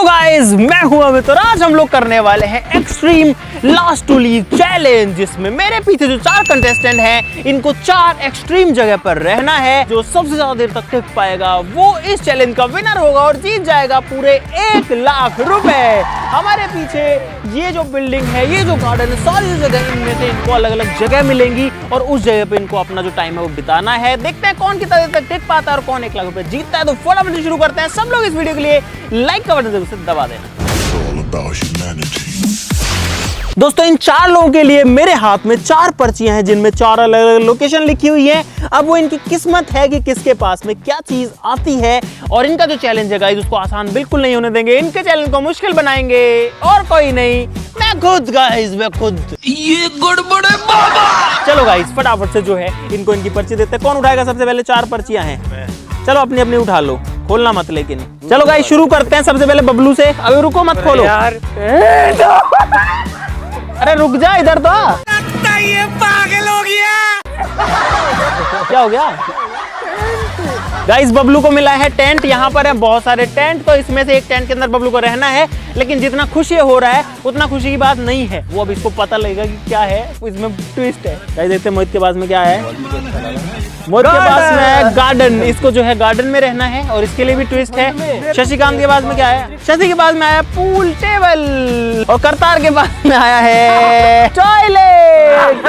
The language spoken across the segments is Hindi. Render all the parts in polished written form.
गाइस, मैं हूं अमित और आज हम लोग करने वाले हैं extreme last to leave challenge, जिसमें मेरे पीछे जो 4 कंटेस्टेंट हैं इनको 4 एक्सट्रीम जगह पर रहना है। जो सबसे ज्यादा देर तक टिक पाएगा वो इस चैलेंज का विनर होगा और जीत जाएगा पूरे 1 लाख रुपए। हमारे पीछे ये जो बिल्डिंग है, ये जो गार्डन है, सारी जगह इनमें से इनको अलग अलग जगह मिलेंगी और उस जगह पे इनको अपना जो टाइम है वो बिताना है। देखते हैं कौन कितना देर तक टिक पाता है और कौन 1 लाख रुपए जीतता है। तो फटाफट शुरू करते हैं। सब लोग इस वीडियो के लिए लाइक का बटन जरूर से दबा देना। दोस्तों, इन 4 लोगों के लिए मेरे हाथ में 4 पर्चियां हैं जिनमें 4 अलग अलग लोकेशन लिखी हुई है। अब वो इनकी किस्मत है कि किसके पास में क्या चीज आती है। और इनका जो चैलेंज है गाइस, उसको आसान बिल्कुल नहीं होने देंगे। इनके चैलेंज को मुश्किल बनाएंगे और कोई नहीं, मैं खुद गाइस, मैं खुद। ये गड़बड़ है बाबा। चलो गाइस, फटाफट से जो है इनको इनकी पर्ची देते हैं। कौन उठाएगा सबसे पहले? 4 पर्चियां हैं, चलो अपनी अपनी उठा लो, खोलना मत लेकिन। चलो गाइस शुरू करते हैं। सबसे पहले बबलू से। अभी रुको मत, खोलो यार। अरे रुक जा, इधर तो ये पागल हो गया। क्या हो गया गाइस? बबलू को मिला है टेंट। यहाँ पर है बहुत सारे टेंट, तो इसमें से एक टेंट के अंदर बबलू को रहना है। लेकिन जितना खुशी हो रहा है उतना खुशी की बात नहीं है। वो अब इसको पता लगेगा कि क्या है, इसमें ट्विस्ट है। गाइस देखते हैं मोहित के पास में क्या है। मोहित के पास में है गार्डन। इसको जो है गार्डन में रहना है और इसके लिए भी ट्विस्ट है। शशिकांत के पास में क्या है? शशि के पास में आया पूल टेबल और करतार के पास में आया है टॉयलेट।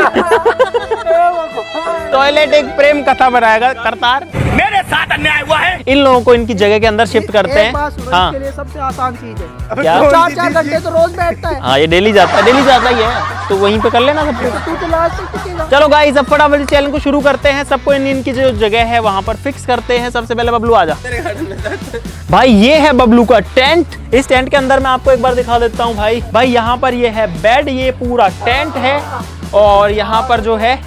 टॉयलेट एक प्रेम कथा बनाएगा करतार। मेरे साथ अन्याय हुआ है। इन लोगों को इनकी जगह के अंदर शिफ्ट करते हैं। हाँ, के लिए सबसे आसान चीज है। क्या? 4 घंटे तो रोज बैठता है। हाँ, ये डेली जाता ही है, तो वहीं पे कर लेना सब कुछ। चलो गाइस, अब फटाफट चैलेंज को शुरू करते हैं। सबको इनकी जो जगह है वहां पर फिक्स करते हैं। सबसे पहले बबलू आजा। भाई ये है बबलू का टेंट। इस टेंट के अंदर मैं आपको एक बार दिखा देता हूँ भाई यहाँ पर ये है बेड, ये पूरा टेंट है और यहाँ पर जो है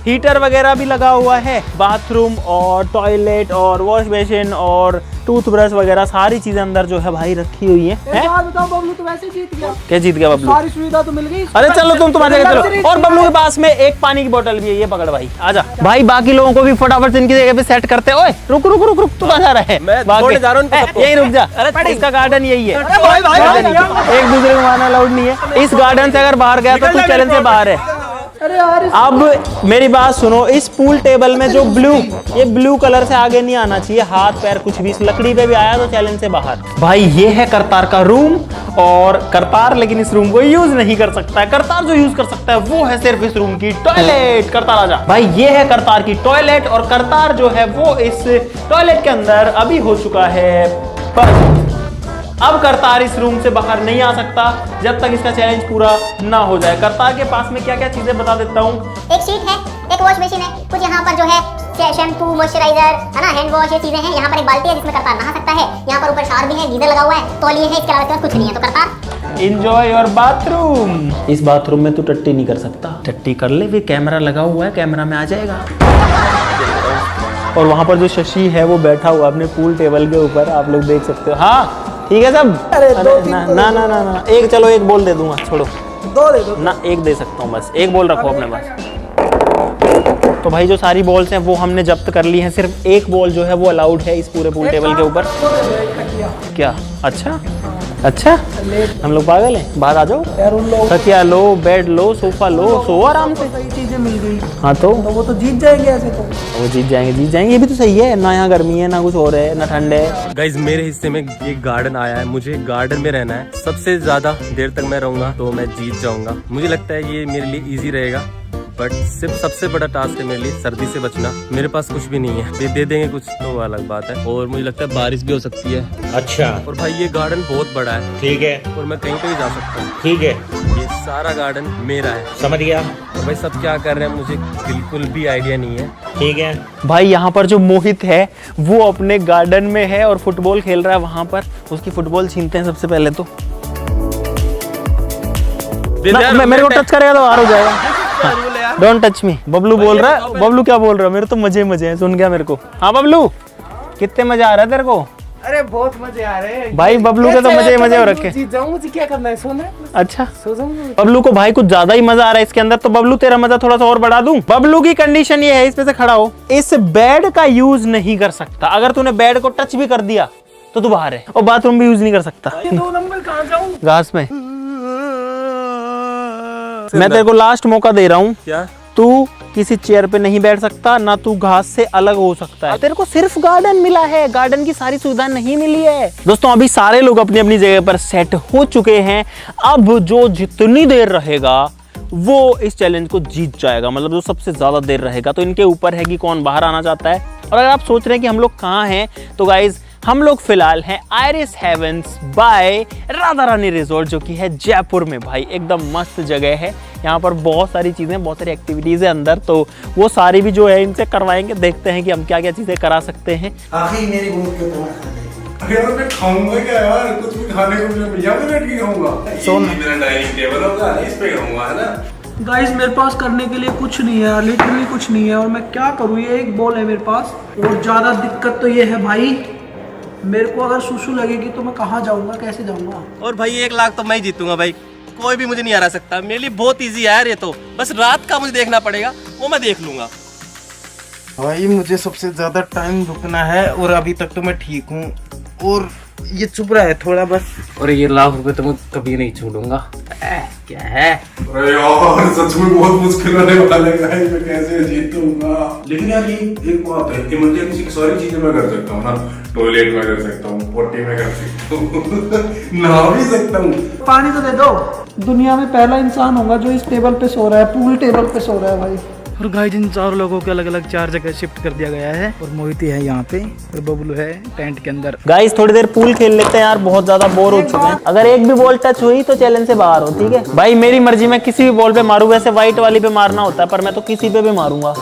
हीटर वगैरह भी लगा हुआ है। बाथरूम और टॉयलेट और वॉश बेसिन और टूथब्रश वगैरह सारी चीजें अंदर जो है भाई रखी हुई है। बताओ, बबलू तो वैसे जीत गया। क्या जीत गया बबलू? सारी सुविधा तो मिल गई। अरे चलो तुम्हारे जगह चलो। और बबलू के पास में एक पानी की बोतल भी है, ये पकड़ भाई, आजा भाई। बाकी लोगों को भी फटाफट से इनकी जगह पे सेट करते हैं। ओए रुक रुक रुक रुक, तू कहां जा रहा है? यही रुक जा। अरे इसका गार्डन यही है, एक दूसरे को मारना अलाउड नहीं है। इस गार्डन से अगर बाहर गया तो तू चैलेंज से बाहर है। अरे यार, अब मेरी बात सुनो, इस पूल टेबल में जो ये ब्लू कलर से आगे नहीं आना चाहिए, हाथ पैर कुछ भी। इस लकड़ी पे भी आया तो चैलेंज से बाहर। भाई ये है करतार का रूम और करतार लेकिन इस रूम को यूज नहीं कर सकता है। करतार जो यूज कर सकता है वो है सिर्फ इस रूम की टॉयलेट। करतार आजा भाई, ये है करतार की टॉयलेट और करतार जो है वो इस टॉयलेट के अंदर अभी हो चुका है। पर अब करतार इस रूम से बाहर नहीं आ सकता जब तक इसका चैलेंज पूरा ना हो जाए। करतार के पास में क्या क्या चीजें बता देता हूँ। एक शीट है, एक वॉश बेसिन है, कुछ यहाँ पर जो है शैम्पू, मॉइस्चराइजर है ना, हैंड वॉश, ये चीजें हैं। यहाँ पर एक बाल्टी है जिसमें करतार नहा सकता है। यहाँ पर ऊपर शावर भी है, गीजर लगा हुआ है, तौलिए है, इसके अलावा कुछ नहीं है। तो करतार एंजॉय योर बाथरूम। इस बाथरूम में तू टट्टी नहीं कर सकता। टट्टी कर ले, भी कैमरा लगा हुआ है, कैमरा में आ जाएगा। और वहाँ पर जो शशि है वो बैठा हुआ अपने पूल टेबल के ऊपर, आप लोग देख सकते हो। हाँ ठीक है सब। अरे ना एक, चलो एक बॉल दे दूंगा, छोड़ो। 2 दे दो ना, एक दे सकता हूँ बस। एक बॉल रखो अपने पास। तो भाई जो सारी बॉल्स हैं वो हमने जब्त कर ली हैं। सिर्फ एक बॉल जो है वो अलाउड है इस पूरे पूल टेबल के ऊपर। क्या? अच्छा हम लोग पागल हैं। बाहर आ जाओ यार, उन लोगों तकिया लो, बेड लो, सोफा लो, सो आराम से। सही चीजें मिल गई। हाँ तो वो तो जीत जाएंगे ऐसे तो। वो जीत जाएंगे। ये भी तो सही है ना, यहाँ गर्मी है ना कुछ और है ना ठंड है। गाइज मेरे हिस्से में ये गार्डन आया है, मुझे गार्डन में रहना है। सबसे ज्यादा देर तक मैं रहूंगा तो मैं जीत जाऊंगा। मुझे लगता है ये मेरे लिए इजी रहेगा, बट सिर्फ सबसे बड़ा टास्क है मेरे लिए सर्दी से बचना। मेरे पास कुछ भी नहीं है, दे देंगे कुछ तो अलग बात है। और मुझे लगता है बारिश भी हो सकती है। अच्छा, और भाई ये गार्डन बहुत बड़ा है, ठीक है, और मैं कहीं पे भी जा सकता हूँ। ठीक है, ये सारा गार्डन मेरा है, समझ गया। और भाई सब क्या कर रहे हैं मुझे बिल्कुल भी आइडिया नहीं है। ठीक है भाई, यहाँ पर जो मोहित है वो अपने गार्डन में है और फुटबॉल खेल रहा है वहां पर। उसकी फुटबॉल छीनते हैं सबसे पहले तो। मेरे को टच करेगा तो बाहर हो जाएगा। Don't touch me. बबलू बोल रहा है। बबलू क्या बोल रहा है? मेरे तो मजे हैं, सुन गया मेरे को। हाँ बबलू, कितने मजा आ रहा है तेरे को? अरे बहुत मजे आ रहे हैं भाई। बबलू के तो मजे हो रखे। जीत जाऊं, मुझे क्या करना है? सोना। अच्छा, सो जाऊं। बबलू को भाई कुछ ज्यादा ही मजा आ रहा है इसके अंदर। तो बबलू तेरा मजा थोड़ा सा और बढ़ा दूं। बबलू की कंडीशन ये है, इस पे से खड़ा हो। इस बेड का यूज नहीं कर सकता। अगर तूने बेड को टच भी कर दिया तो तू बाहर है और बाथरूम भी यूज नहीं कर सकता। ये 2 नंबर कहाँ जाऊँ? घास में। मैं तेरे को लास्ट मौका दे रहा हूँ, क्या? तू किसी चेयर पे नहीं बैठ सकता, ना तू घास से अलग हो सकता है। तेरे को सिर्फ गार्डन मिला है, गार्डन की सारी सुविधा नहीं मिली है। दोस्तों अभी सारे लोग अपनी अपनी जगह पर सेट हो चुके हैं। अब जो जितनी देर रहेगा वो इस चैलेंज को जीत जाएगा, मतलब जो सबसे ज्यादा देर रहेगा। तो इनके ऊपर है कि कौन बाहर आना चाहता है। और अगर आप सोच रहे हैं कि हम लोग कहाँ हैं, तो गाइज हम लोग फिलहाल हैं iris heavens bye Radha Rani resort, जो कि है जयपुर में। भाई एकदम मस्त जगह है, यहाँ पर बहुत सारी चीजें, बहुत सारी एक्टिविटीज है अंदर, तो वो सारी भी जो है इनसे करवाएंगे। देखते हैं कि हम क्या क्या चीजें करा सकते हैं। आखिर मेरी गोद के ऊपर अरे यार मैं खाऊंगा क्या यार, कुछ भी खाने को मिले यहाँ पे बैठ के खाऊंगा। सोन मेरा डाइनिंग टेबल होगा, इस पे खाऊंगा, है ना। गाइस मेरे पास करने के लिए कुछ नहीं है, लिटरली कुछ नहीं है, और मैं क्या करूँ। ये एक बॉल है मेरे पास, और ज्यादा दिक्कत तो ये है भाई, मेरे को अगर सुसु लगेगी तो मैं कहाँ जाऊंगा, कैसे जाऊंगा। और भाई 1 लाख तो मैं ही जीतूंगा भाई, कोई भी मुझे नहीं हरा सकता। मेरे लिए बहुत इजी है यार ये तो, बस रात का मुझे देखना पड़ेगा, वो मैं देख लूंगा। भाई मुझे सबसे ज्यादा टाइम रुकना है, और अभी तक तो मैं ठीक हूँ, और ये चुप रहा है थोड़ा बस। और ये ₹1,00,000 तो मैं कभी नहीं छोड़ूंगा। क्या है? अरे यार सच में बहुत मुश्किल होने वाला है गाइस, मैं कैसे जीतूंगा। लेकिन यार ये एक बात है, इमरजेंसी की सारी चीजें मैं कर सकता हूँ ना। टॉयलेट में कर सकता हूँ, पोटी में कर सकता हूँ, नहा भी सकता हूँ। पानी तो दे दो। दुनिया में पहला इंसान होगा जो इस टेबल पे सो रहा है, पूल टेबल पे सो रहा है भाई। और गाइस इन 4 लोगों को अलग अलग 4 जगह शिफ्ट कर दिया गया है, और मोहिती है यहाँ पे, और बबलू है टेंट के अंदर। गाइस थोड़ी देर पूल खेल लेते हैं यार, बहुत ज्यादा बोर हो चुके हैं। अगर एक भी बॉल टच हुई तो चैलेंज से बाहर हो, ठीक है भाई। मेरी मर्जी, मैं किसी भी बॉल पे मारूं। वैसे व्हाइट वाली पे मारना होता है, पर मैं तो किसी पे भी मारूंगा।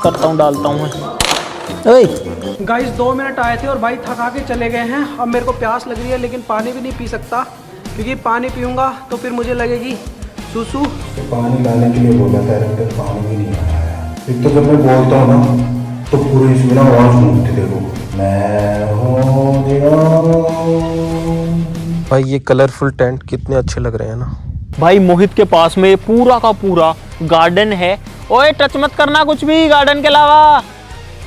करता हूँ, डालता हूँ मैं। गाइस 2 मिनट आए थे और भाई थका के चले गए हैं। अब मेरे को प्यास लग रही है, लेकिन पानी भी नहीं पी सकता, क्योंकि पानी पीऊंगा तो फिर मुझे लगेगी सुसु। पानी लाने के लिए बोला था, लेकिन पानी भी नहीं आया। एक तो जब मैं बोलता हूँ ना, तो पूरी इसमें ना आवाज घूमती, देखो मैं हो गया। भाई ये कलरफुल टेंट कितने अच्छे लग रहे हैं ना। भाई मोहित के पास में पूरा का पूरा गार्डन है। ओए टच मत करना कुछ भी गार्डन के अलावा,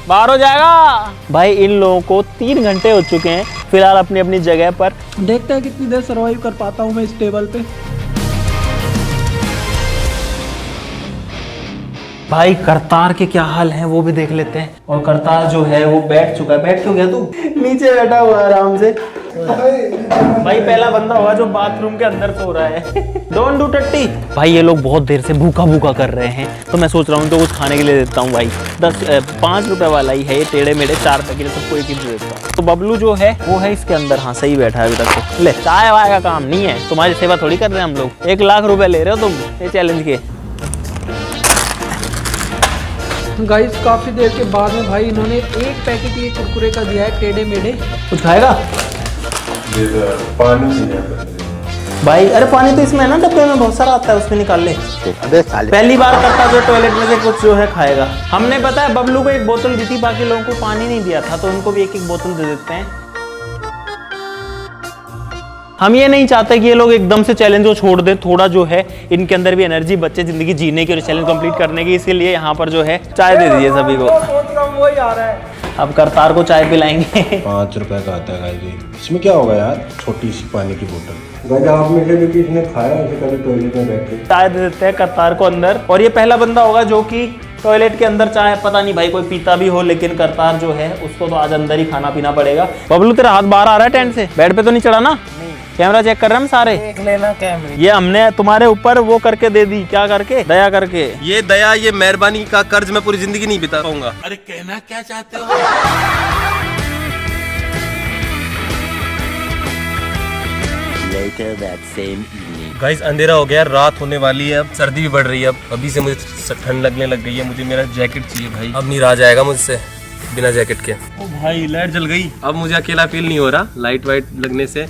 बाहर हो जाएगा। भाई इन लोगों को 3 घंटे हो चुके हैं फिलहाल अपनी अपनी जगह पर। देखते हैं कितनी देर सर्वाइव कर पाता हूँ मैं इस टेबल पे। भाई करतार के क्या हाल है वो भी देख लेते हैं। और करतार जो है वो बैठ चुका है। बैठ क्यों गया तू? नीचे बैठा हुआ आराम से। भाई पहला बंदा होगा जो बाथरूम के अंदर सो रहा है। डोंट डू टट्टी। भाई ये लोग बहुत देर से भूखा भूखा कर रहे हैं, तो मैं सोच रहा हूँ तो कुछ खाने के लिए देता हूँ भाई। 5 रुपए वाला ही है ये, टेढ़े मेढ़े 4 रुपए के लिए सबको एक ही दे देता हूँ। तो बबलू जो है वो है इसके अंदर। हाँ सही बैठा है अभी तक तो। ले चाय वाय का काम नहीं है, तुम्हारी सेवा थोड़ी कर रहे हैं हम लोग। 1 लाख रुपए ले रहे हो तुम ये चैलेंज के। गाइस काफी देर के बाद में भाई इन्होंने एक पैकेट ये कुरकुरे का दिया है, टेढ़े मेढ़े। कुछ खाएगा पानी से भाई? अरे पानी तो इसमें है ना, डब्बे में बहुत सारा आता है, उसमें निकाल ले। अबे साले, पहली बार करता जो टॉयलेट में से कुछ जो है खाएगा। हमने पता है बबलू को 1 बोतल दी थी, बाकी लोगों को पानी नहीं दिया था, तो उनको भी 1-1 बोतल दे देते हैं। हम ये नहीं चाहते कि ये लोग एकदम से चैलेंज को छोड़ दें, थोड़ा जो है इनके अंदर भी एनर्जी बचे जिंदगी जीने की और चैलेंज कंप्लीट करने की। इसीलिए यहाँ पर जो है चाय दे दीजिए सभी को। सोच रहा हूँ वही आ रहा है। अब करतार को चाय पिलाएंगे। 5 रुपए का आता है गाइस। इसमें क्या होगा यार, छोटी सी पानी की बोतल। गाइस आप में से भी किसी ने खाया ऐसे कभी टॉयलेट में बैठ के? चाय दे देते हैं करतार को अंदर। और ये पहला बंदा होगा जो कि टॉयलेट के अंदर चाय, पता नहीं भाई कोई पीता भी हो, लेकिन करतार जो है उसको तो आज अंदर ही खाना पीना पड़ेगा। बबलू तेरा हाथ बाहर आ रहा है टेंट से, बेड पे तो नहीं चढ़ा ना? कैमरा चेक कर रहे हैं हम सारे। देख लेना कैमरे। ये हमने तुम्हारे ऊपर वो करके दे दी, क्या करके? दया करके। ये दया, ये मेहरबानी का कर्ज मैं पूरी जिंदगी नहीं बिता पाऊंगा। अरे कहना क्या चाहते हो? गाइस अंधेरा हो गया, रात होने वाली है, अब सर्दी भी बढ़ रही है। अब अभी से मुझे ठंड लगने लग गई है। मुझे मेरा जैकेट चाहिए भाई, अब नहीं रहा जाएगा मुझसे बिना जैकेट के। ओ भाई लाइट जल गई, अब मुझे अकेला फील नहीं हो रहा। लाइट वाइट लगने से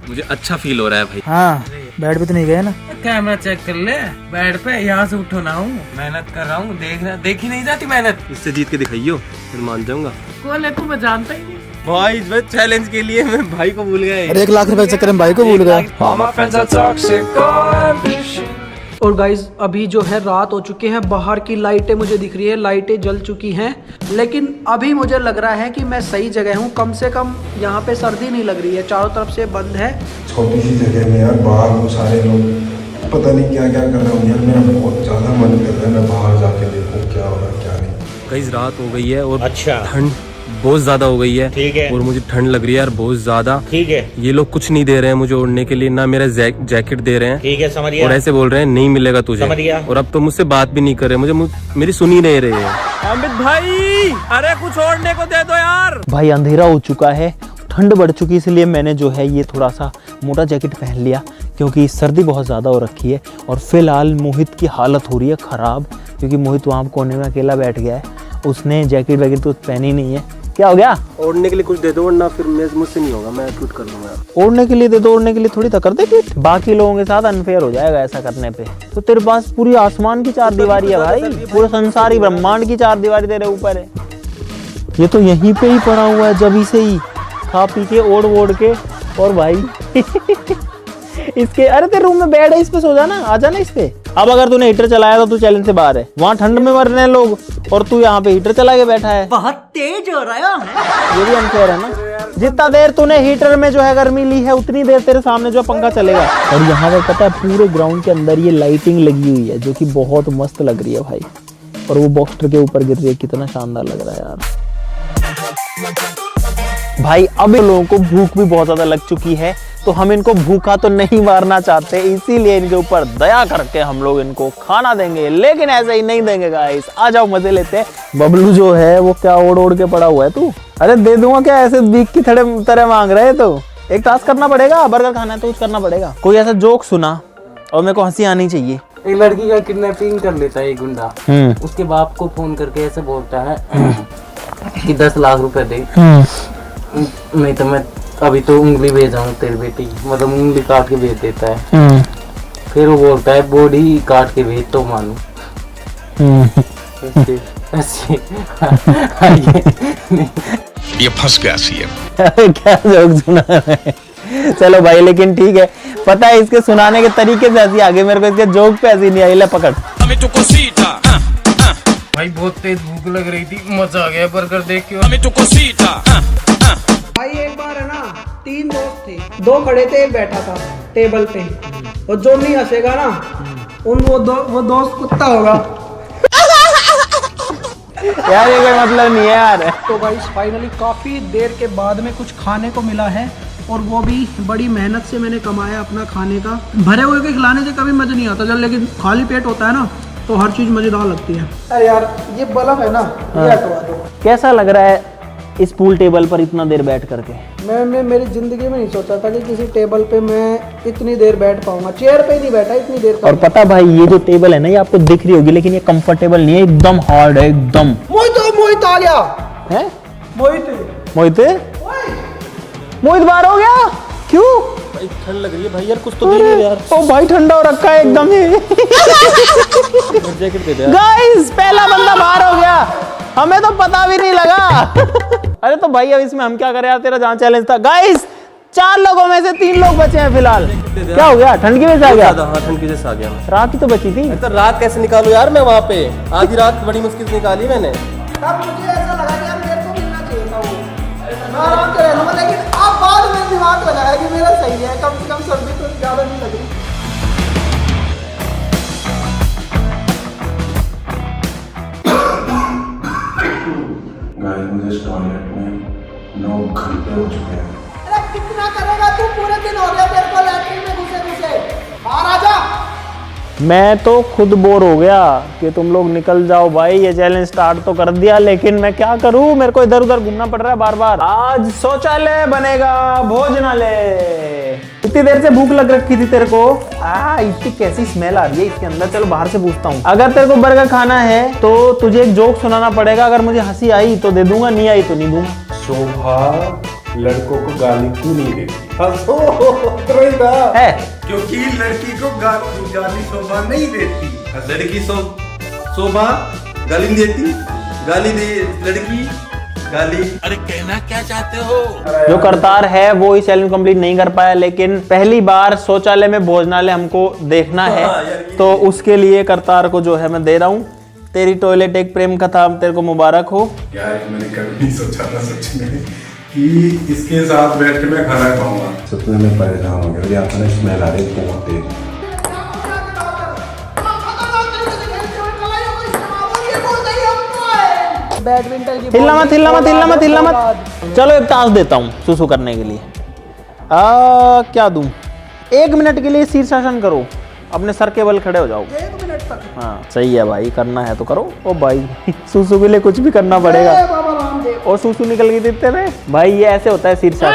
मुझे अच्छा फील हो रहा है भाई। हाँ बेड पे तो नहीं गए ना? कैमरा चेक कर ले, बेड पे यहाँ से उठो ना हूँ, मेहनत कर रहा हूँ, देखना देखी नहीं जाती मेहनत। इससे जीत के दिखाइयो, फिर मान जाऊंगा। कौन है तू? मैं जानता ही नहीं भाई इस चैलेंज के लिए मैं भाई को भूल गया। अरे 1 लाख रुपए चक्कर में भाई को भूल गया। और गाइज अभी जो है रात हो चुकी है, बाहर की लाइटें मुझे दिख रही है, लाइटें जल चुकी हैं, लेकिन अभी मुझे लग रहा है कि मैं सही जगह हूँ। कम से कम यहाँ पे सर्दी नहीं लग रही है, चारों तरफ से बंद है। छोटी सी जगह में यार, बाहर वो सारे लोग पता नहीं क्या क्या कर रहे होंगे यार। मेरा बहुत ज़्यादा मन कर रहा है मैं बाहर जाके देखूँ क्या हो रहा है क्या नहीं। कई रात हो गई है और अच्छा ठंड बहुत ज्यादा हो गई है। ठीक है। और मुझे ठंड लग रही है यार बहुत ज्यादा। ठीक है। ये लोग कुछ नहीं दे रहे हैं मुझे ओढ़ने के लिए, ना मेरा जैकेट दे रहे हैं। ठीक है, समझ गया। और ऐसे बोल रहे हैं नहीं मिलेगा तुझे। समझ गया। और अब तो मुझसे बात भी नहीं कर रहे, मेरी सुन ही नहीं रहे हैं। अमित भाई अरे कुछ ओढ़ने को दे दो यार। भाई अंधेरा हो चुका है, ठंड बढ़ चुकी, इसलिए मैंने जो है ये थोड़ा सा मोटा जैकेट पहन लिया, क्योंकि सर्दी बहुत ज़्यादा हो रखी है। और फिलहाल मोहित की हालत हो रही है ख़राब, क्योंकि मोहित वहाँ कोने में अकेला बैठ गया है, उसने जैकेट वैकेट तो पहनी नहीं है। क्या हो गया? ओढ़ने के लिए कुछ दे दो वरना फिर मुझसे नहीं होगा, मैं शूट कर लूँगा। ओढ़ने के लिए दे दो, ओढ़ने के लिए थोड़ी कर दे फिट, बाकी लोगों के साथ अनफेयर हो जाएगा ऐसा करने पे। तो तेरे पास पूरी आसमान की चार दीवारी है भाई, पूरे संसारी ब्रह्मांड की चार दीवारी तेरे ऊपर है। ये तो यहीं पे ही पड़ा हुआ है जब से ही, खा पी के ओढ़ के। और भाई इसके, अरे तेरे रूम में बेड है, इस पे सो जाना, आ जाना इस पे। अब अगर तूने हीटर चलाया तो तू चैलेंज से बाहर है, वहाँ ठंड में मर रहे हैं लोग और तू यहाँ पे हीटर चला के बैठा है। बहुत तेज हो रहा है, ये भी अनफेयर है ना। जितना देर तूने हीटर में जो है गर्मी ली है, उतनी देर तेरे सामने जो पंखा चलेगा। और यहाँ पर पता है पूरे ग्राउंड के अंदर ये लाइटिंग लगी हुई है, जो कि बहुत मस्त लग रही है भाई। और वो बॉक्सर के ऊपर गिर रही है, कितना शानदार लग रहा है यार। भाई अब इन लोगों को भूख भी बहुत ज्यादा लग चुकी है, तो हम इनको भूखा तो नहीं मारना चाहते, इसीलिए इनके ऊपर दया करके हम लोग इनको खाना देंगे, लेकिन ऐसे ही नहीं देंगे गाइस। आ जाओ मजे लेते हैं। बबलू जो है वो क्या ओढ़ के पड़ा हुआ है तू? अरे दे दूंगा क्या, ऐसे बीक की तरह मांग रहे हैं? तो एक टास्क करना पड़ेगा, बर्गर खाना है तो कुछ करना पड़ेगा। कोई ऐसा जोक सुना और मेरे को हंसी आनी चाहिए। एक लड़की का किडनैपिंग कर लेता है एक गुंडा, उसके बाप को फोन करके ऐसे बोलता है कि 10 लाख रुपए दे, नहीं तो मैं अभी तो उंगली भेजाऊं तेरी बेटी, मतलब उंगली काट के भेज देता है। फिर वो बोलता है बॉडी काट के भेज तो मानू। ये फंस गया सीएम। क्या जोक सुना है? चलो भाई, लेकिन ठीक है, पता है इसके सुनाने के तरीके से हंसी आ गई मेरे को, इसके जोक पे हंसी नहीं आई। ले पकड़। भाई बहुत तेज भूख लग रही थी, मजा आ गया बर्गर देख के। भाई एक बार है ना, 3 दोस्त थे, 2 खड़े थे, एक बैठा था टेबल पे, और जो नहीं हंसेगा ना वो दोस्त कुत्ता होगा। यार ये कोई मतलब नहीं है यार। तो भाई फाइनली काफी देर के बाद में कुछ खाने को मिला है, और वो भी बड़ी मेहनत से मैंने कमाया अपना खाने का। भरे हुए के खिलाने से कभी मजा नहीं आता जब, लेकिन खाली पेट होता है ना तो हर चीज मजेदार लगती है। अरे यार ये बल्ब है ना, ये हटवा दो। कैसा लग रहा है इस पूल टेबल पर इतना देर बैठ करके? मैं मेरी जिंदगी में नहीं सोचा था कि किसी टेबल पे मैं इतनी देर बैठ पाऊंगा। चेयर पे नहीं बैठा इतनी देर। और पता भाई, ये जो टेबल है ना, ये आपको दिख रही होगी, लेकिन ये कंफर्टेबल नहीं है, एकदम हार्ड है एकदम। मोहित आ गया है। मोहित मोहित बाहर हो गया क्यों? भाई ठंड लग रही है भाई यार, कुछ तो दे दो यार। ओ भाई ठंडा हो रखा है एकदम ही। जैकेट दे दे गाइस पहला बंदा बाहर हो गया, हमें तो पता भी नहीं लगा। अरे तो भाई अब इसमें हम क्या करें यार, तेरा जहाँ चैलेंज था। गाइस 4 लोगों में से 3 लोग बचे हैं फिलहाल। क्या हो गया? ठंड की वजह से आ गया? हाँ ठंड की वजह से आ गया मैं। रात ही तो बची थी। तो रात कैसे निकालूं यार मैं वहाँ पे? आधी रात बड़ी मुश्किल से निकाली मैंने। तब मुझे ऐसा लगा कि यार मेरे को मिलना चाहिए था वो, मैं आराम से रहूंगा, लेकिन अब बाद में दिमाग लगाया कि मेरा सही है, कम से कम सर्दी तो ज़्यादा नहीं लग रही। गाइस मुझे टॉयलेट में 9 घंटे हो चुके हैं। अरे कितना करेगा तू? पूरे दिन हो गया तेरे को लैट्रिन में घुसे, बाहर आ जा। मैं तो खुद बोर हो गया कि तुम लोग निकल जाओ भाई। ये चैलेंज स्टार्ट तो कर दिया, लेकिन मैं क्या करूं, मेरे को इधर उधर घूमना पड़ रहा है बार बार। आज शौचालय बनेगा भोजनालय। इतनी देर से भूख लग रखी थी तेरे को। इतनी कैसी स्मेल आ रही है इसके अंदर। चलो बाहर से पूछता हूँ। अगर तेरे को बर्गर खाना है तो तुझे एक जोक सुनाना पड़ेगा। अगर मुझे हंसी आई तो दे दूंगा, नहीं आई तो नहीं दूंगा। शोभा लड़कों को गाली क्यों नहीं देती? है क्योंकि लड़की को गाली शोभा नहीं देती। लड़की शोभा गाली नहीं देती, गाली दे लड़की गाली। जो करतार है वो इस चैलेंज कंप्लीट नहीं कर पाया, लेकिन पहली बार शौचालय में भोजनालय हमको देखना है, तो उसके लिए करतार को जो है मैं दे रहा हूँ। तेरी टॉयलेट एक प्रेम कथा तेरे को मुबारक हो। यार मैंने कभी नहीं सोचा था सच में कि इसके साथ बैठ के मैं खाना खाऊंगा। सच में मैं परेशान हो गया, यहाँ पर स्मेल आ रही है बहुत तेज। हिलना मत, हिलना मत, हिलना मत, हिलना मत। चलो एक टास्क देता हूँ सुसु करने के लिए। क्या दूं? 1 मिनट के लिए शीर्षासन करो, अपने सर के बल खड़े हो जाओ। 1 मिनट तक। हाँ सही है भाई, करना है तो करो। ओ भाई सुसु के लिए कुछ भी करना पड़ेगा। और सुसु निकल गई देते में भाई, ये ऐसे होता है शीर्षासन।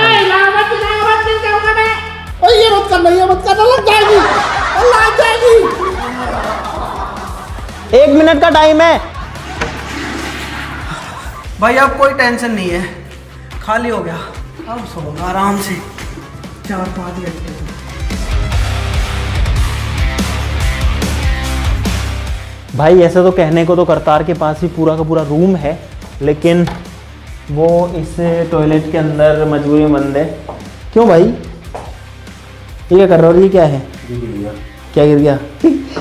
ये मत करना, ये मत करना, लग जाएगी, लग जाएगी। 1 मिनट का टाइम है भाई, अब कोई टेंशन नहीं है, खाली हो गया। अब सोऊंगा आराम से 4-5 घंटे। भाई ऐसे तो कहने को तो करतार के पास भी पूरा का पूरा रूम है, लेकिन वो इस टॉयलेट के अंदर मजबूरी में बंद है। क्यों भाई, ये क्या कर रहा है? ये क्या है? क्या गिर गया?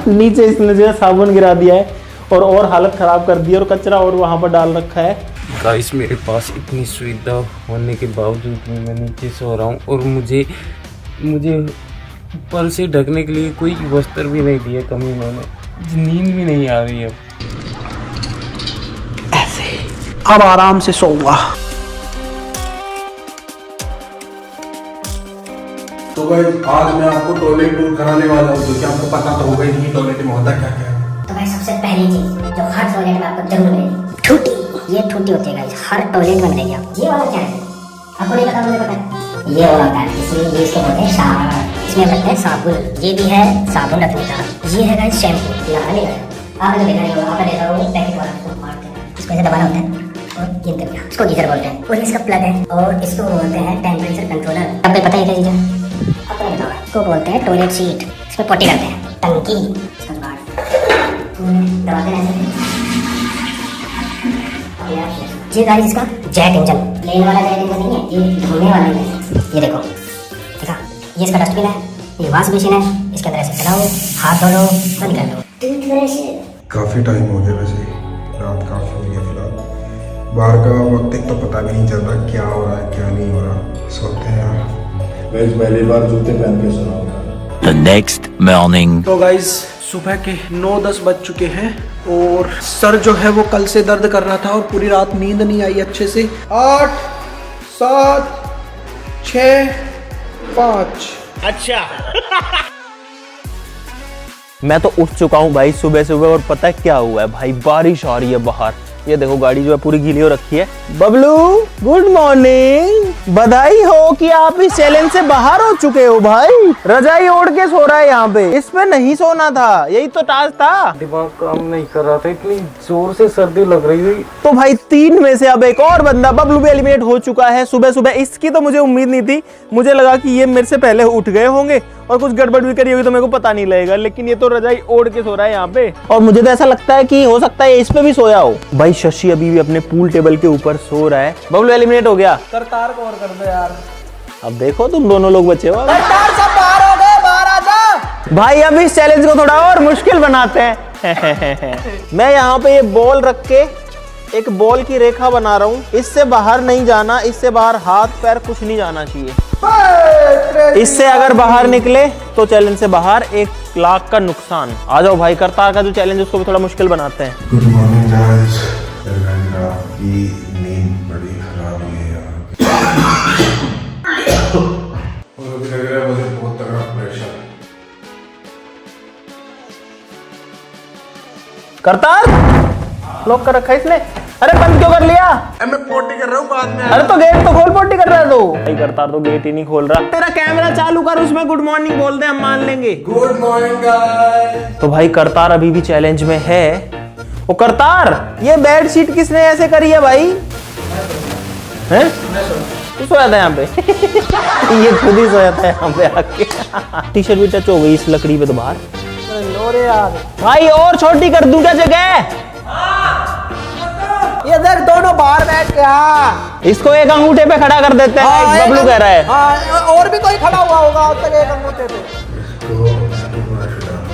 नीचे इसने जो है साबुन गिरा दिया है और हालत खराब कर दी है, और कचरा और वहाँ पर डाल रखा है। गाइस मेरे पास इतनी सुविधा होने के बावजूद भी मैं नीचे सो रहा हूँ, और मुझे ऊपर से ढकने के लिए कोई वस्त्र भी नहीं दिया कमी मैंने। नींद भी नहीं आ रही है। ऐसे अब आराम से सोऊंगा। तो भाई आज मैं आपको टॉयलेट टूर कराने वाला हूँ, क्योंकि आपको पता तो होगा ही नहीं टॉयलेट में होता क्या क्या है। तो भाई सबसे पहली चीज जो हर टॉयलेट में आपको जरूर मिलेगी, ठूठी। ये ठूठी होती है गाइस, हर टॉयलेट में मिलेगी आपको। ये वाला क्या है आपको नहीं पता? मुझे पता है ये वाला होता है, इसलिए ये इसको बोलते हैं साबुन। इसमें रखते हैं साबुन, ये भी है साबुन रखने का। ये है गाइस शैम्पू, नहाने का। आपने देखा नहीं होगा, आपने देखा होगा पैकेट वाला इसको मारते हैं, इसको ऐसे दबाना होता है और ये दबाना, इसको गीजर बोलते हैं। और इसका प्लग है, और इसको बोलते हैं टेम्परेचर कंट्रोलर। आपको पता है क्या चीज़ है? आपको बताओ। इसको बोलते हैं टॉयलेट सीट, इसमें पोटी करते हैं। टंकी दबाते हैं। ये गाइस इसका जेट इंजन, लेन वाला जेट इंजन नहीं है, ये घूमने वाला है। ये देखो, देखा? ये इसका डस्टबिन है, ये वॉश मशीन है, इसके अंदर ऐसे चलाओ, हाथ धो लो, बंद कर लो। काफ़ी टाइम हो गया वैसे, रात काफ़ी हो गया फिलहाल। बाहर का वक्त एक तो पता भी नहीं चल रहा क्या हो रहा है क्या नहीं हो रहा। सोते हैं यार। मैं पहली बार जूते पहन के सोना हूँ। The next morning. तो गाइस सुबह के 9-10 बज चुके हैं, और सर जो है वो कल से दर्द कर रहा था, और पूरी रात नींद नहीं आई अच्छे से। 8, 7, 6, 5। अच्छा मैं तो उठ चुका हूँ भाई सुबह सुबह, और पता है क्या हुआ है भाई? बारिश आ रही है बाहर। ये देखो गाड़ी जो है पूरी गीली हो रखी है। बबलू गुड मॉर्निंग, बधाई हो कि आप इस चैलेंज से बाहर हो चुके हो भाई। रजाई ओढ़ के सो रहा है यहाँ पे, इस पे नहीं सोना था, यही तो टास्क था। दिमाग काम नहीं कर रहा था, इतनी जोर से सर्दी लग रही थी। तो भाई 3 में से अब एक और बंदा बबलू भी एलिमिनेट हो चुका है सुबह सुबह। इसकी तो मुझे उम्मीद नहीं थी, मुझे लगा कि ये मेरे से पहले उठ गए होंगे और कुछ गड़बड़ भी करी होगी तो मेरे को पता नहीं लगेगा, लेकिन ये तो रजाई ओढ़ के सो रहा है यहाँ पे। और मुझे तो ऐसा लगता है कि हो सकता है इस पे भी सोया हो। भाई शशि अभी भी अपने पूल टेबल के ऊपर सो रहा है। बबलू एलिमिनेट हो गया। करतार को और कर दो यार। अब देखो तुम दोनों लोग बचे हो। करतार सब बाहर हो गए, बाहर आ जा। भाई अब इस चैलेंज को थोड़ा और मुश्किल बनाते हैं। मैं यहाँ पे ये बॉल रख के एक बॉल की रेखा बना रहा हूँ, इससे बाहर नहीं जाना, इससे बाहर हाथ पैर कुछ नहीं जाना चाहिए। इससे अगर बाहर निकले तो चैलेंज से बाहर 1 लाख का नुकसान। आ जाओ भाई, करतार का जो चैलेंज है उसको भी थोड़ा मुश्किल बनाते हैं। Good morning guys. रात की नींद बड़ी खराब हुई है यार। और अभी लग रहा है मुझे बहुत तगड़ा प्रेशर। करतार लॉक कर रखा है इसने। अरे बंद क्यों कर लिया? मैं पोटी कर रहा हूँ बाद में। अरे तो गेट तो खोल, पोटी कर रहा है तो। भाई करतार तो गेट ही नहीं खोल रहा। तेरा कैमरा चालू कर, उसमें गुड मॉर्निंग बोल दे, हम मान लेंगे। Good morning guys. तो भाई करतार अभी भी चैलेंज में है। ओ करतार, ये बेड शीट किसने ऐसे करी है भाई? हैं? तू सोया था यहाँ पे? ये खुद ही सोया था यहाँ पे आके। टी शर्ट भी टच हो गई इस लकड़ी पे तो बाहर। लो रे यार, भाई और छोटी कर दूं क्या जगह? ये देख दोनों बाहर बैठ के। हाँ इसको एक अंगूठे पे खड़ा कर देते हैं, हाँ, बबलू कह रहा है। हाँ, और भी कोई खड़ा हुआ होगा अब तक एक अंगूठे पे। तो इसको ब्रश डालो।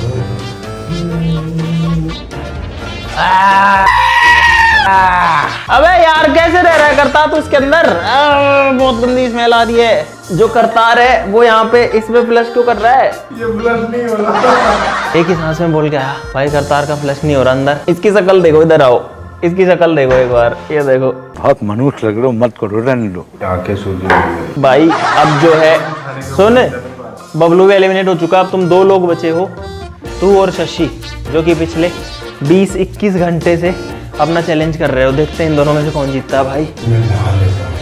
अबे यार कैसे रह रहा है करतार तू इसके अंदर? बहुत गंदी स्मेल आ रही है। जो करतार है वो यहाँ पे इसमें फ्लश क्यों कर रहा है? ये ब्रश नहीं हो रहा। एक ही सांस में बोल के आया भाई करतार का फ्लश नहीं हो रहा अंदर। इसकी शक्ल देखो, इधर आओ, इसकी शक्ल देखो एक बार, ये देखो। बहुत मनुष्य लग रहे हो, मत करो, रहने दो। आंखें सूजी। भाई अब जो है सुन, बबलू भी एलिमिनेट हो चुका। अब तुम 2 लोग बचे हो, तू और शशि, जो कि पिछले 20-21 घंटे से अपना चैलेंज कर रहे हो। देखते हैं इन दोनों में से कौन जीतता है भाई। मैं नहा लेता हूँ।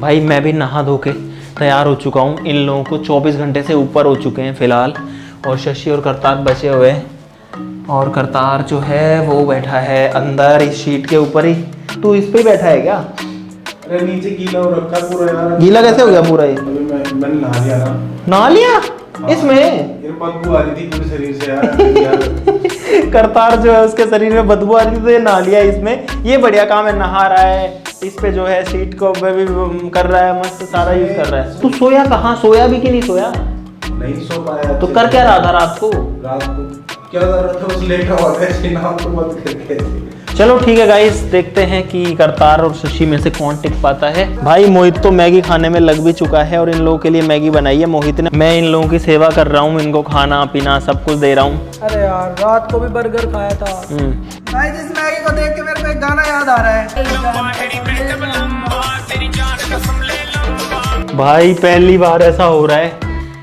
भाई मैं भी नहा धो के तैयार हो चुका हूँ। इन लोगों को 24 घंटे से ऊपर हो चुके हैं फिलहाल, और शशि और करतार बचे हुए हैं। और करतार जो है वो बैठा है अंदर इस शीट के ऊपर ही। तू इस पे ही बैठा है क्या? अरे नीचे गीला हो रखा है पूरा यार। गीला कैसे हो गया पूरा ये? अभी मैंने नहा लिया ना। नहा लिया इसमें? ये बदबू आ रही थी पूरे शरीर से यार। करतार जो है उसके शरीर में बदबू आ रही थी तो ये नहा लिया इसमें। ये बढ़िया काम है, नहा रहा है इस पे जो है शीट को भी कर रहा है, मस्त सारा यूज कर रहा है। तू सोया कहाँ? सोया भी कि नहीं सोया? नहीं सो पाया। तो कर क्या रहा था रात को? रात को क्या कर रहा था? बस लेटा हुआ था, ऐसे नाम तो मत करके। चलो ठीक है गाइस, देखते हैं कि करतार और शशि में से कौन टिक पाता है। भाई मोहित तो मैगी खाने में लग भी चुका है और इन लोगों के लिए मैगी बनाई है मोहित ने। मैं इन लोगों की सेवा कर रहा हूँ, इनको खाना पीना सब कुछ दे रहा हूँ। अरे यार रात को भी बर्गर खाया था। भाई जिस मैगी को देख के मेरे को एक गाना याद आ रहा है। भाई पहली बार ऐसा हो रहा है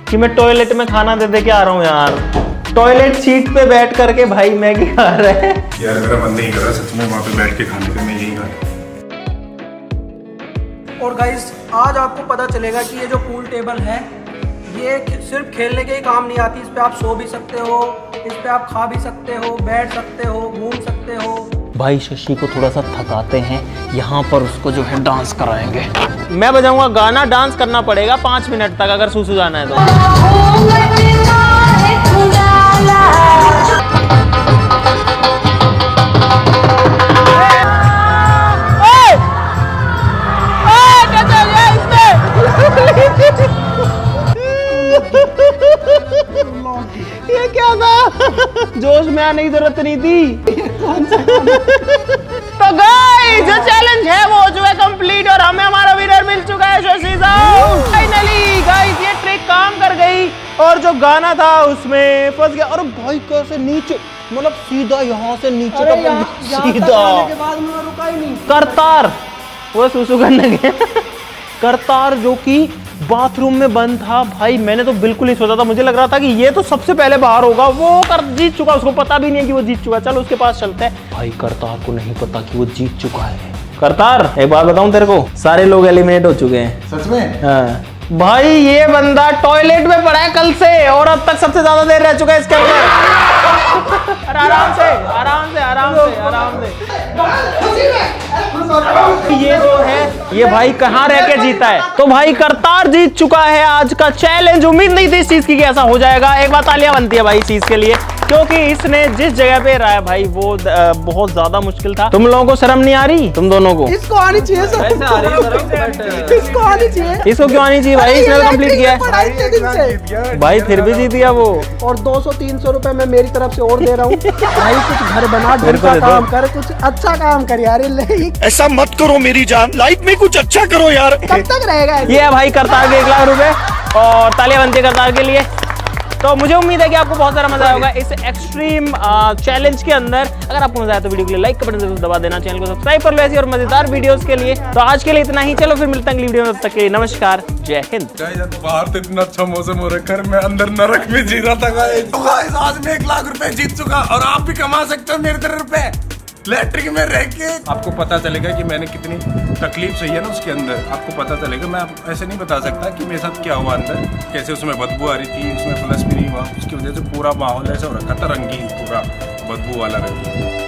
कि मैं टॉयलेट में खाना दे के आ रहा हूँ यार। टॉयलेट सीट पे बैठ करके भाई मैगी खा रहे हैं। यार मेरा मन नहीं कर रहा सच में वहाँ पे बैठ के खाने का, मैं यही खा। और गाइस आज आपको पता चलेगा कि ये जो पूल टेबल है ये सिर्फ खेलने के ही काम नहीं आती। इस पे आप सो भी सकते हो, इस पे आप खा भी सकते हो, बैठ सकते हो, घूम सकते हो। भाई शशि को थोड़ा सा थकाते हैं, यहाँ पर उसको जो है डांस कराएंगे। मैं बजाऊंगा गाना, डांस करना पड़ेगा 5 मिनट तक अगर सुसु जाना है तो। ये क्या था? जोश में आने की जरूरत नहीं थी। तो गाइस जो चैलेंज है वो हो चुका है कंप्लीट और हमें हमारा विनर मिल चुका है शशि साहब। फाइनली गाइस ये ट्रिक काम कर गई और जो गाना था उसमें फंस गया। और भाई कैसे नीचे, मतलब सीधा यहाँ से नीचे का सीधा के बाद मैं रुका ही नहीं। करतार वो सुसु करने गया। करतार जो कि बाथरूम में बंद था। भाई मैंने तो बिल्कुल नहीं सोचा था, मुझे लग रहा था कि ये तो सबसे पहले बाहर होगा। वो कर जीत चुका, उसको पता भी नहीं है कि वो जीत चुका। चलो उसके पास चलते हैं। भाई करतार को नहीं पता कि वो जीत चुका है। करतार एक बात बताऊं तेरे को, सारे लोग एलिमिनेट हो चुके हैं। सच में? हाँ भाई ये बंदा टॉयलेट में पड़ा है कल से और अब तक सबसे ज्यादा देर रह चुका है इसके अंदर। आराम से आराम से आराम से आराम से। ये जो है ये भाई कहाँ रह के जीता है? तो भाई करतार जीत चुका है आज का चैलेंज। उम्मीद नहीं थी इस चीज की कि ऐसा हो जाएगा। एक बात तालियां बनती है भाई इस चीज के लिए, क्योंकि इसने जिस जगह पे रहा है भाई वो बहुत ज्यादा मुश्किल था। तुम लोगों को शर्म नहीं आ रही? तुम दोनों को इसको आनी चाहिए सर। इसको आनी चाहिए। इसको क्यों आनी चाहिए भाई? इसने कंप्लीट किया है भाई, फिर भी जीत गया वो। और 200-300 रुपए मैं मेरी तरफ से और दे रहा हूँ। भाई कुछ घर बना, ढंग का काम कर, कुछ अच्छा काम कर यार। ऐसा मत करो मेरी जान, लाइफ में कुछ अच्छा करो यार। कब तक रहेगा? ये है भाई करतार के 1 लाख रुपए और तालियां बनती है करतार के लिए। तो मुझे उम्मीद है कि आपको बहुत सारा मजा आएगा इस एक्सट्रीम चैलेंज के अंदर। अगर आपको मजा आया तो वीडियो के लिए लाइक का बटन जरूर दबा देना, चैनल को सब्सक्राइब कर लो ऐसी और मजेदार वीडियोस के लिए। तो आज के लिए इतना ही, चलो फिर मिलते हैं अगली वीडियो में। तब तक के लिए नमस्कार, जय हिंद। बाहर तो इतना अच्छा मौसम हो रखा है, मैं अंदर नरक में जी रहा था गाइस। तो गाइस आज मैं 1 लाख रुपए जीत चुका और आप भी कमा सकते हो मेरे तरह रुपए लैट्रिन में रह के। आपको पता चलेगा कि मैंने कितनी तकलीफ सही है ना उसके अंदर, आपको पता चलेगा। मैं आपको ऐसे नहीं बता सकता कि मेरे साथ क्या हुआ अंदर, कैसे उसमें बदबू आ रही थी, उसमें फ्लश भी नहीं हुआ, उसकी वजह से पूरा माहौल ऐसा हो रखा था रंगीन, पूरा बदबू वाला रंगीन।